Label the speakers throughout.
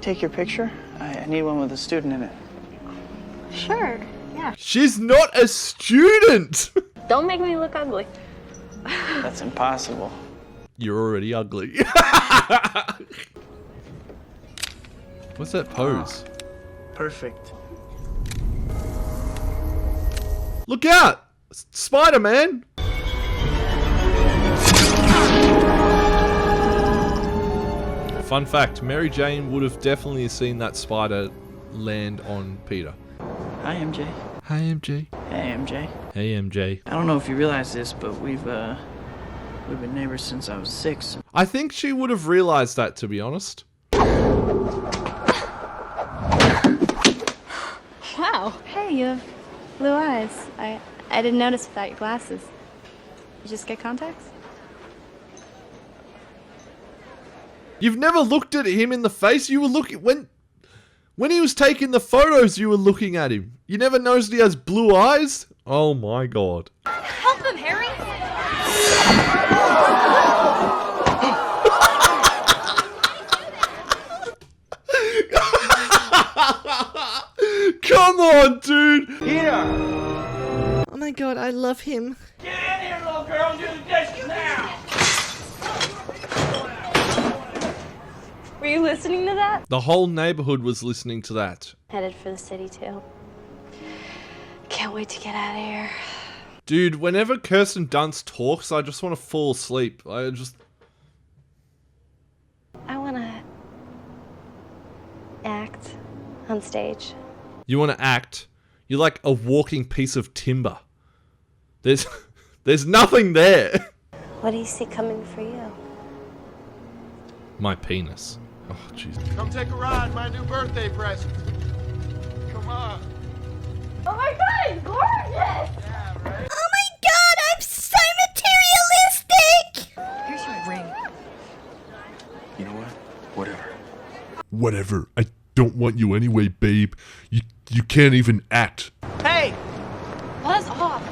Speaker 1: take your picture? I need one with a student in it.
Speaker 2: Sure, yeah.
Speaker 3: She's not a student!
Speaker 2: Don't make me look ugly.
Speaker 1: That's impossible.
Speaker 3: You're already ugly. What's that pose?
Speaker 1: Perfect.
Speaker 3: Look out! Spider-Man! Fun fact, Mary Jane would have definitely seen that spider land on Peter.
Speaker 1: Hi, MJ.
Speaker 3: Hi, MJ.
Speaker 1: Hey, MJ.
Speaker 3: Hey, MJ.
Speaker 1: I don't know if you realize this, but we've been neighbors since I was 6.
Speaker 3: I think she would have realized that, to be honest.
Speaker 2: Wow. Hey, you have blue eyes. I didn't notice without your glasses. You just get contacts?
Speaker 3: You've never looked at him in the face? You were looking... When he was taking the photos, you were looking at him. You never noticed he has blue eyes? Oh my god.
Speaker 2: Help him, Harry!
Speaker 3: Come on, dude!
Speaker 1: Peter!
Speaker 3: Oh my god, I love him.
Speaker 1: Get in here, little girl, and do the dishes now!
Speaker 2: Were you listening to that?
Speaker 3: The whole neighborhood was listening to that.
Speaker 2: Headed for the city, too. Can't wait to get out of here.
Speaker 3: Dude, whenever Kirsten Dunst talks, I just want to fall asleep.
Speaker 2: I want to act on stage.
Speaker 3: You want to act? You're like a walking piece of timber. There's nothing there.
Speaker 2: What do you see coming for you?
Speaker 3: My penis. Oh, jeez.
Speaker 4: Come take a ride, my new birthday present. Come on.
Speaker 2: Oh my god, it's gorgeous!
Speaker 4: Yeah, right?
Speaker 5: Oh my god, I'm so materialistic!
Speaker 6: Here's your ring.
Speaker 4: You know what? Whatever.
Speaker 7: Whatever. I don't want you anyway, babe. You can't even act.
Speaker 1: Hey!
Speaker 2: Buzz off!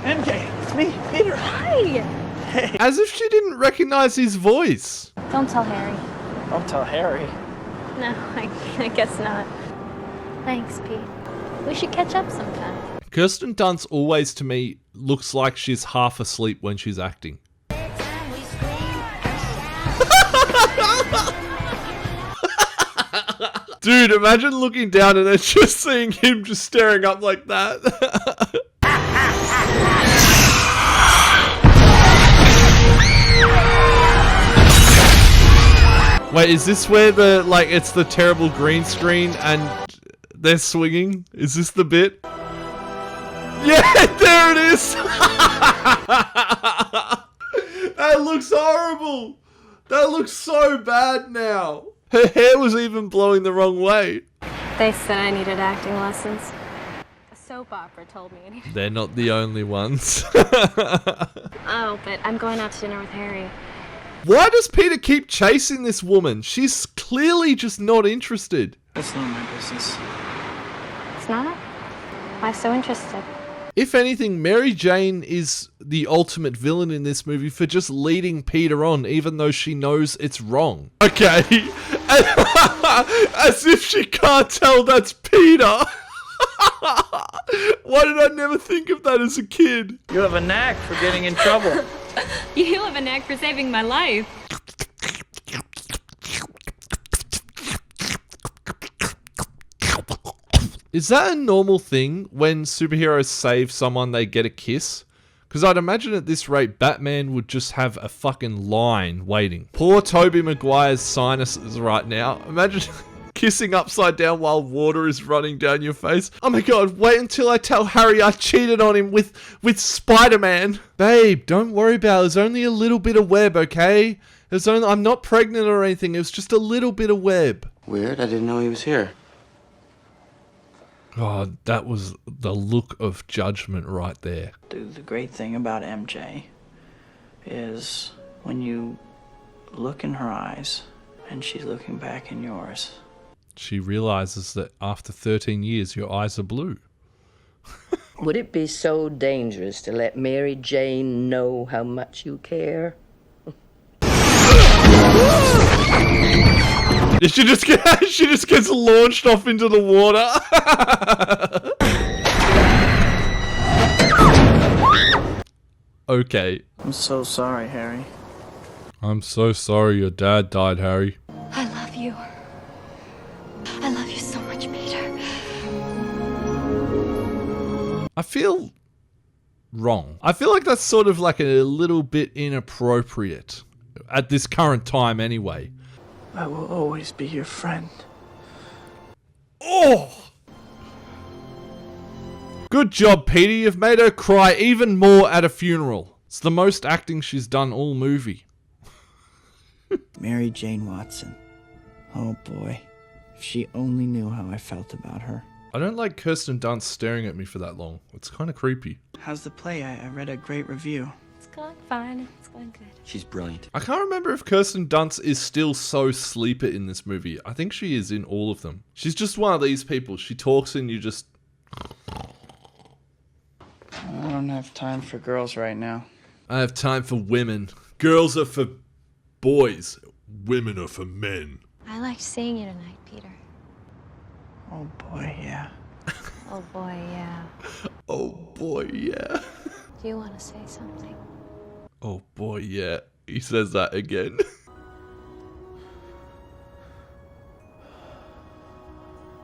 Speaker 1: MJ, it's me, Peter.
Speaker 2: Hi!
Speaker 3: As if she didn't recognize his voice.
Speaker 2: Don't tell Harry.
Speaker 1: Don't tell Harry.
Speaker 2: No, I guess not. Thanks, Pete. We should catch up sometime.
Speaker 3: Kirsten Dunst always, to me, looks like she's half asleep when she's acting. Dude, imagine looking down and then just seeing him just staring up like that. Wait, is this where it's the terrible green screen and they're swinging? Is this the bit? Yeah, there it is! That looks horrible! That looks so bad now. Her hair was even blowing the wrong way.
Speaker 2: They said I needed acting lessons. A soap opera told me.
Speaker 3: They're not the only ones.
Speaker 2: Oh, but I'm going out to dinner with Harry.
Speaker 3: Why does Peter keep chasing this woman? She's clearly just not interested.
Speaker 1: That's none of my business.
Speaker 2: It's not? Why so interested?
Speaker 3: If anything, Mary Jane is the ultimate villain in this movie for just leading Peter on, even though she knows it's wrong. Okay. As if she can't tell that's Peter. Why did I never think of that as a kid?
Speaker 1: You have a knack for getting in trouble.
Speaker 2: You have a knack for saving my life.
Speaker 3: Is that a normal thing when superheroes save someone, they get a kiss? Because I'd imagine at this rate, Batman would just have a fucking line waiting. Poor Tobey Maguire's sinuses right now. Imagine kissing upside down while water is running down your face. Oh my god, wait until I tell Harry I cheated on him with Spider-Man. Babe, don't worry about it. There's only a little bit of web, okay? I'm not pregnant or anything. It was just a little bit of web.
Speaker 8: Weird, I didn't know he was here.
Speaker 3: God, that was the look of judgment right there.
Speaker 1: Dude, the great thing about MJ is when you look in her eyes and she's looking back in yours.
Speaker 3: She realizes that after 13 years, your eyes are blue.
Speaker 6: Would it be so dangerous to let Mary Jane know how much you care?
Speaker 3: She just gets launched off into the water. Okay.
Speaker 1: I'm so sorry, Harry.
Speaker 3: I'm so sorry your dad died, Harry.
Speaker 5: I love you. I love you so much, Peter.
Speaker 3: I feel wrong. I feel like that's sort of like a little bit inappropriate at this current time anyway.
Speaker 1: I will always be your friend.
Speaker 3: Oh! Good job, Peter. You've made her cry even more at a funeral. It's the most acting she's done all movie.
Speaker 1: Mary Jane Watson. Oh boy. If she only knew how I felt about her.
Speaker 3: I don't like Kirsten Dunst staring at me for that long. It's kind of creepy.
Speaker 1: How's the play? I read a great review.
Speaker 2: It's going fine. It's going good.
Speaker 8: She's brilliant.
Speaker 3: I can't remember if Kirsten Dunst is still so sleeper in this movie. I think she is in all of them. She's just one of these people. She talks and you just...
Speaker 1: I don't have time for girls right now.
Speaker 3: I have time for women. Girls are for boys.
Speaker 7: Women are for men.
Speaker 2: I liked seeing you tonight, Peter.
Speaker 1: Oh boy, yeah.
Speaker 2: Oh boy, yeah.
Speaker 3: Oh boy, yeah.
Speaker 2: Do you want to say something?
Speaker 3: Oh boy, yeah. He says that again.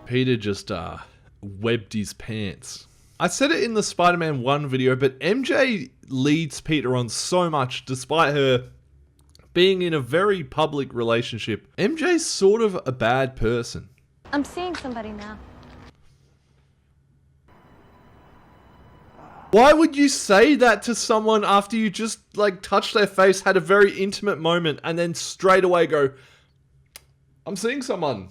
Speaker 3: Peter just webbed his pants. I said it in the Spider-Man 1 video, but MJ leads Peter on so much despite her being in a very public relationship. MJ's sort of a bad person.
Speaker 2: I'm seeing somebody now.
Speaker 3: Why would you say that to someone after you just like touched their face, had a very intimate moment, and then straight away go, I'm seeing someone?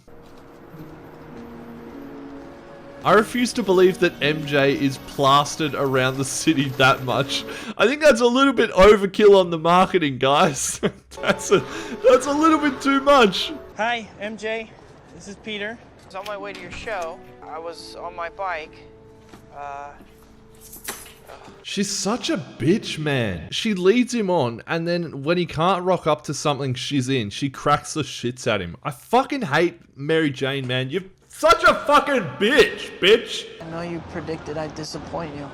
Speaker 3: I refuse to believe that MJ is plastered around the city that much. I think that's a little bit overkill on the marketing, guys. That's a little bit too much.
Speaker 1: Hi, MJ. This is Peter. I was on my way to your show. I was on my bike.
Speaker 3: She's such a bitch, man. She leads him on, and then when he can't rock up to something she's in, she cracks the shits at him. I fucking hate Mary Jane, man. You're such a fucking bitch.
Speaker 1: I know you predicted I'd disappoint you.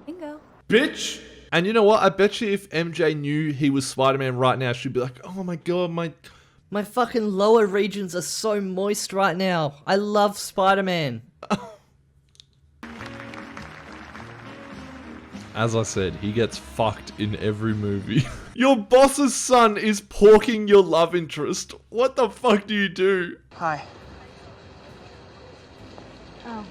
Speaker 2: Bingo.
Speaker 3: Bitch. And you know what? I bet you if MJ knew he was Spider-Man right now, she'd be like, oh my god,
Speaker 9: My fucking lower regions are so moist right now. I love Spider-Man.
Speaker 3: As I said, he gets fucked in every movie. Your boss's son is porking your love interest. What the fuck do you do?
Speaker 1: Hi.
Speaker 2: Oh,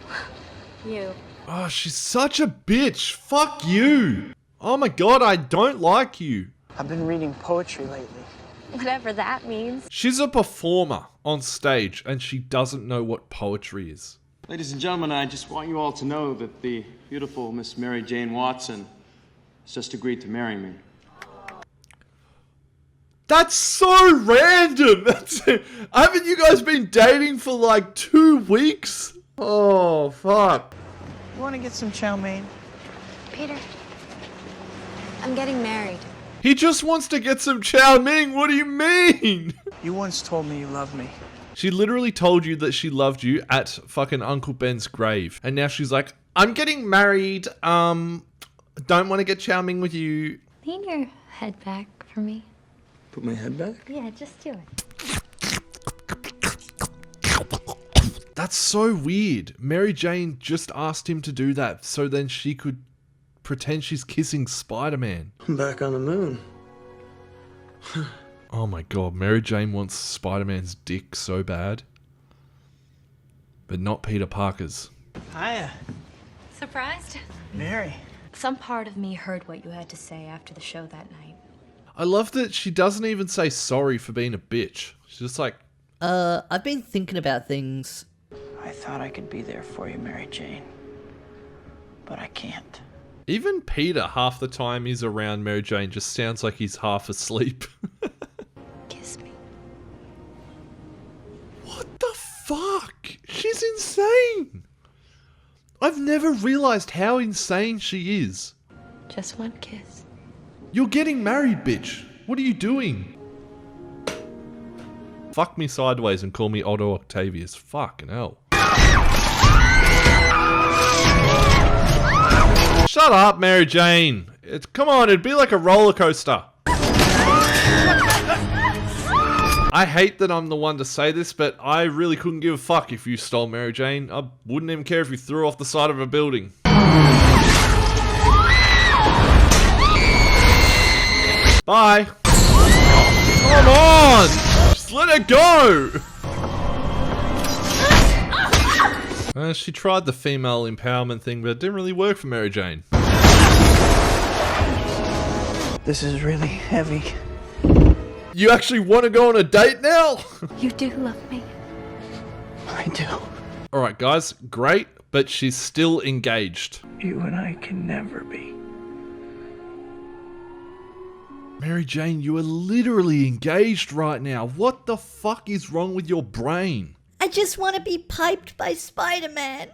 Speaker 2: you.
Speaker 3: Oh, she's such a bitch. Fuck you. Oh my god, I don't like you.
Speaker 1: I've been reading poetry lately.
Speaker 2: Whatever that means.
Speaker 3: She's a performer on stage and she doesn't know what poetry is.
Speaker 4: Ladies and gentlemen, I just want you all to know that the beautiful Miss Mary Jane Watson has just agreed to marry me.
Speaker 3: That's so random. Haven't you guys been dating for like 2 weeks? Oh, fuck.
Speaker 1: You want to get some chow mein?
Speaker 2: Peter, I'm getting married.
Speaker 3: He just wants to get some chow mein. What do you mean?
Speaker 1: You once told me you loved me.
Speaker 3: She literally told you that she loved you at fucking Uncle Ben's grave. And now she's like, I'm getting married. Don't want to get chow mein with you.
Speaker 2: Lean your head back for me.
Speaker 8: Put my head back?
Speaker 2: Yeah, just do it.
Speaker 3: That's so weird. Mary Jane just asked him to do that so then she could pretend she's kissing Spider-Man.
Speaker 8: I'm back on the moon.
Speaker 3: Oh my god, Mary Jane wants Spider-Man's dick so bad. But not Peter Parker's.
Speaker 1: Hiya,
Speaker 2: Surprised?
Speaker 1: Mary.
Speaker 2: Some part of me heard what you had to say after the show that night.
Speaker 3: I love that she doesn't even say sorry for being a bitch. She's just like,
Speaker 9: I've been thinking about things.
Speaker 1: I thought I could be there for you, Mary Jane. But I can't.
Speaker 3: even Peter half the time he's around Mary Jane just sounds like he's half asleep.
Speaker 2: Kiss me.
Speaker 3: What the fuck? She's insane. I've never realized how insane she is.
Speaker 2: Just one kiss.
Speaker 3: You're getting married, bitch. What are you doing? Fuck me sideways and call me Otto Octavius. Fucking hell. Shut up, Mary Jane. Come on, it'd be like a roller coaster. I hate that I'm the one to say this, but I really couldn't give a fuck if you stole Mary Jane. I wouldn't even care if you threw her off the side of a building. Bye. Come on! Just let her go! She tried the female empowerment thing, but it didn't really work for Mary Jane.
Speaker 1: This is really heavy.
Speaker 3: You actually want to go on a date now?
Speaker 2: You do love me.
Speaker 1: I do.
Speaker 3: Alright guys, great, but she's still engaged.
Speaker 1: You and I can never be.
Speaker 3: Mary Jane, you are literally engaged right now. What the fuck is wrong with your brain?
Speaker 9: I just want to be piped by Spider-Man.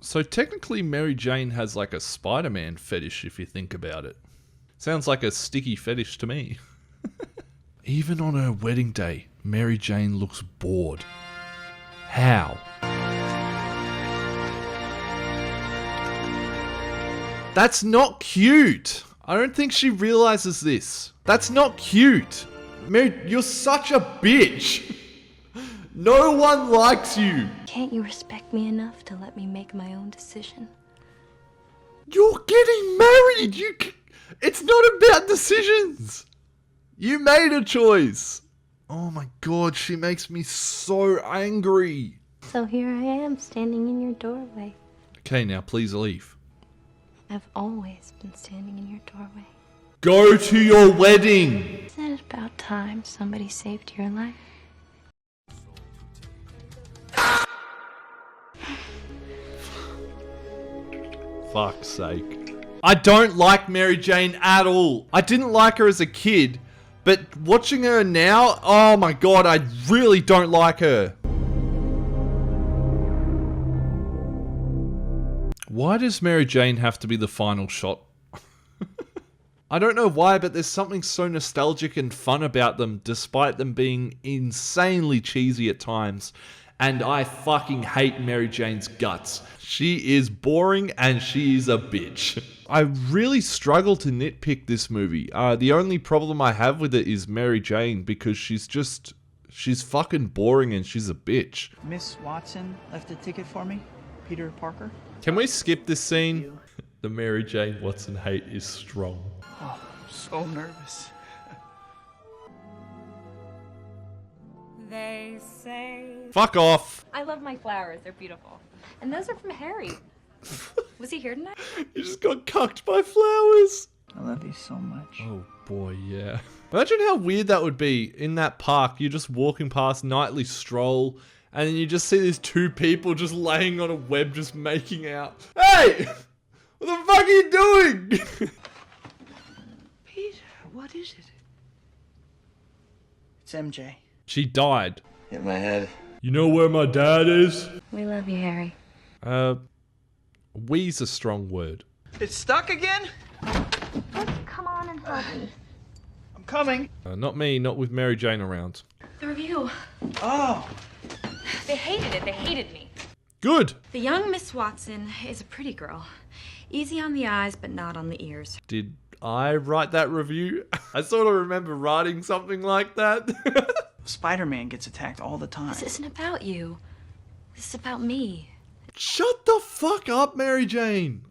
Speaker 3: So technically Mary Jane has like a Spider-Man fetish if you think about it. Sounds like a sticky fetish to me. Even on her wedding day, Mary Jane looks bored. How? That's not cute. I don't think she realizes this. That's not cute. Mary, you're such a bitch. No one likes you.
Speaker 2: Can't you respect me enough to let me make my own decision?
Speaker 3: You're getting married. It's not about decisions. You made a choice. Oh my god, she makes me so angry.
Speaker 2: So here I am, standing in your doorway.
Speaker 3: Okay, now please leave.
Speaker 2: I've always been standing in your doorway.
Speaker 3: Go to your wedding.
Speaker 2: Isn't it about time somebody saved your life?
Speaker 3: Fuck's sake. I don't like Mary Jane at all. I didn't like her as a kid, but watching her now, oh my god, I really don't like her. Why does Mary Jane have to be the final shot? I don't know why, but there's something so nostalgic and fun about them, despite them being insanely cheesy at times. And I fucking hate Mary Jane's guts. She is boring and she is a bitch. I really struggle to nitpick this movie. The only problem I have with it is Mary Jane, because she's fucking boring and she's a bitch.
Speaker 1: Miss Watson left a ticket for me. Peter Parker.
Speaker 3: Can we skip this scene? The Mary Jane Watson hate is strong.
Speaker 1: Oh, I'm so nervous.
Speaker 10: They say...
Speaker 3: Fuck off.
Speaker 10: I love my flowers. They're beautiful. And those are from Harry. Was he here tonight?
Speaker 3: You just got cucked by flowers.
Speaker 1: I love you so much.
Speaker 3: Oh boy, yeah. Imagine how weird that would be in that park. You're just walking past nightly stroll, and then you just see these two people just laying on a web just making out. Hey! What the fuck are you doing?
Speaker 1: Peter, what is it? It's MJ.
Speaker 3: She died.
Speaker 8: Hit my head.
Speaker 3: You know where my dad is?
Speaker 2: We love you, Harry.
Speaker 3: We's a strong word.
Speaker 1: It's stuck again?
Speaker 2: Come on and help me.
Speaker 1: I'm coming.
Speaker 3: Not me, not with Mary Jane around.
Speaker 10: The review.
Speaker 1: Oh.
Speaker 10: They hated it. They hated me.
Speaker 3: Good.
Speaker 10: The young Miss Watson is a pretty girl. Easy on the eyes, but not on the ears.
Speaker 3: Did I write that review? I sort of remember writing something like that.
Speaker 1: Spider-Man gets attacked all the time.
Speaker 10: This isn't about you. This is about me.
Speaker 3: Shut the fuck up, Mary Jane.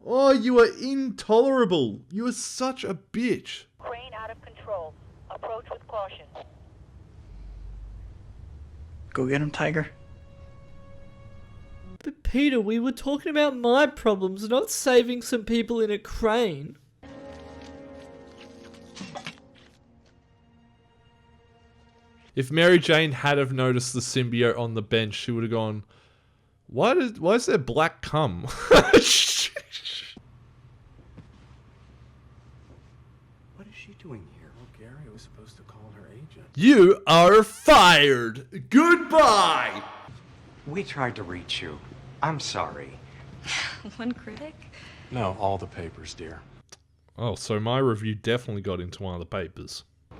Speaker 3: Oh, you are intolerable. You are such a bitch.
Speaker 11: Crane out of control. Approach with caution.
Speaker 1: Go get him, Tiger.
Speaker 9: But Peter, we were talking about my problems, not saving some people in a crane.
Speaker 3: If Mary Jane had have noticed the symbiote on the bench, she would have gone, why is there black cum?
Speaker 8: What is she doing here? Oh, Gary was supposed to call her agent.
Speaker 3: You are fired. Goodbye.
Speaker 8: We tried to reach you. I'm sorry.
Speaker 10: One critic?
Speaker 8: No, all the papers, dear.
Speaker 3: Oh, so my review definitely got into one of the papers.
Speaker 12: All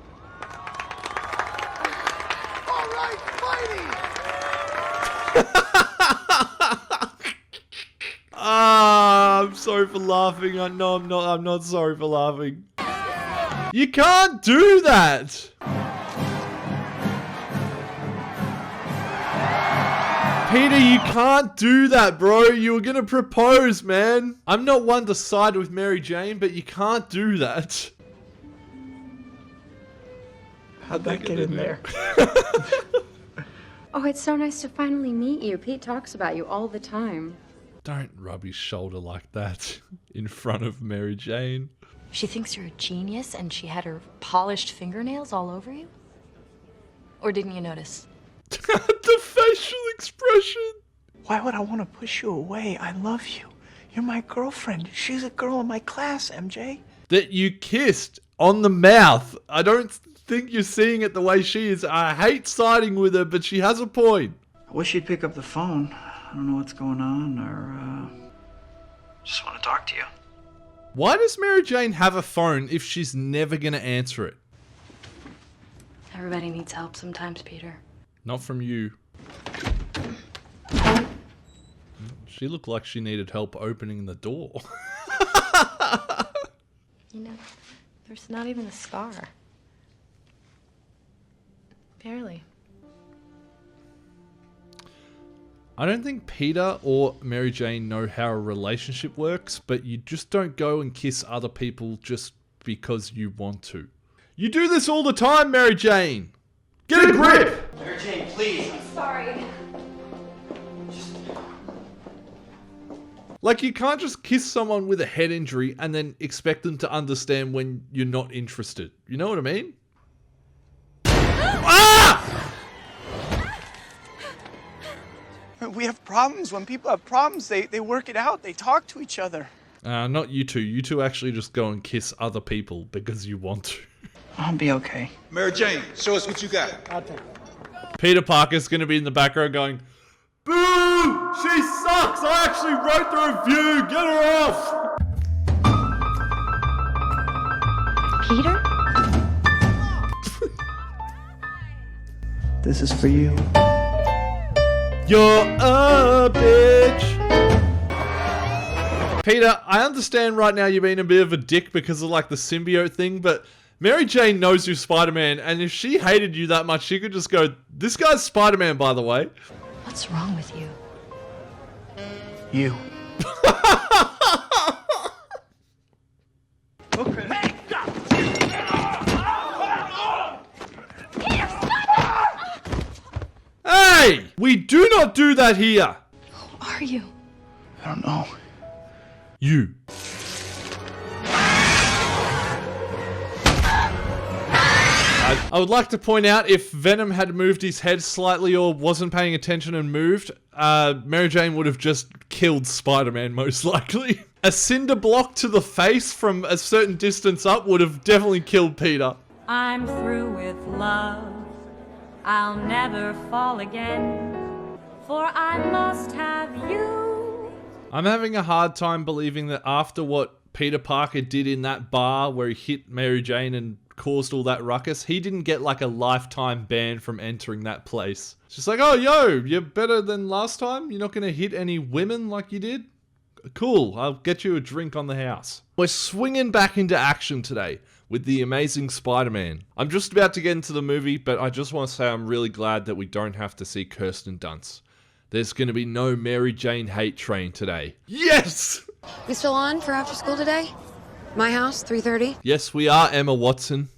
Speaker 12: right, fighting!
Speaker 3: I'm sorry for laughing. No, I'm not. I'm not sorry for laughing. You can't do that. Peter, you can't do that, bro. You were gonna propose, man. I'm not one to side with Mary Jane, but you can't do that.
Speaker 1: How'd that get in there?
Speaker 10: Oh, it's so nice to finally meet you. Pete talks about you all the time.
Speaker 3: Don't rub his shoulder like that in front of Mary Jane.
Speaker 10: She thinks you're a genius and she had her polished fingernails all over you? Or didn't you notice?
Speaker 3: The facial expression.
Speaker 1: Why would I want to push you away? I love you. You're my girlfriend. She's a girl in my class, MJ.
Speaker 3: That you kissed on the mouth. I don't think you're seeing it the way she is. I hate siding with her, but she has a point.
Speaker 1: I wish you'd pick up the phone. I don't know what's going on, or just want to talk to you.
Speaker 3: Why does Mary Jane have a phone if she's never going to answer it?
Speaker 10: Everybody needs help sometimes, Peter.
Speaker 3: Not from you. She looked like she needed help opening the door.
Speaker 10: You know, there's not even a scar. Barely.
Speaker 3: I don't think Peter or Mary Jane know how a relationship works, but you just don't go and kiss other people just because you want to. You do this all the time, Mary Jane! Get a grip!
Speaker 1: Mary Jane, please.
Speaker 10: I'm sorry.
Speaker 3: Like, you can't just kiss someone with a head injury and then expect them to understand when you're not interested. You know what I mean? Ah!
Speaker 1: We have problems. When people have problems, they work it out. They talk to each other.
Speaker 3: Not you two. You two actually just go and kiss other people because you want to.
Speaker 1: I'll be okay.
Speaker 12: Mary Jane, show us what you got.
Speaker 1: I'll take that.
Speaker 3: Peter Parker's going to be in the background going, "Boo! She sucks! I actually wrote the review! Get her off!"
Speaker 10: Peter?
Speaker 1: This is for you.
Speaker 3: You're a bitch! Peter, I understand right now you're being a bit of a dick because of like the symbiote thing, but Mary Jane knows you're Spider-Man, and if she hated you that much, she could just go, "This guy's Spider-Man, by the way."
Speaker 10: What's wrong with you?
Speaker 1: You. Hey!
Speaker 3: We do not do that here!
Speaker 10: Who are you?
Speaker 1: I don't know.
Speaker 3: You. I would like to point out, if Venom had moved his head slightly or wasn't paying attention and moved, Mary Jane would have just killed Spider-Man, most likely. A cinder block to the face from a certain distance up would have definitely killed Peter.
Speaker 13: I'm through with love. I'll never fall again, for I must have you.
Speaker 3: I'm having a hard time believing that after what Peter Parker did in that bar where he hit Mary Jane and caused all that ruckus, he didn't get like a lifetime ban from entering that place. It's just like, "Oh, yo, you're better than last time? You're not going to hit any women like you did? Cool, I'll get you a drink on the house." We're swinging back into action today with The Amazing Spider-Man. I'm just about to get into the movie, but I just want to say I'm really glad that we don't have to see Kirsten Dunst. There's going to be no Mary Jane hate train today. Yes!
Speaker 14: We still on for after school today? My house, 3:30?
Speaker 3: Yes, we are, Emma Watson.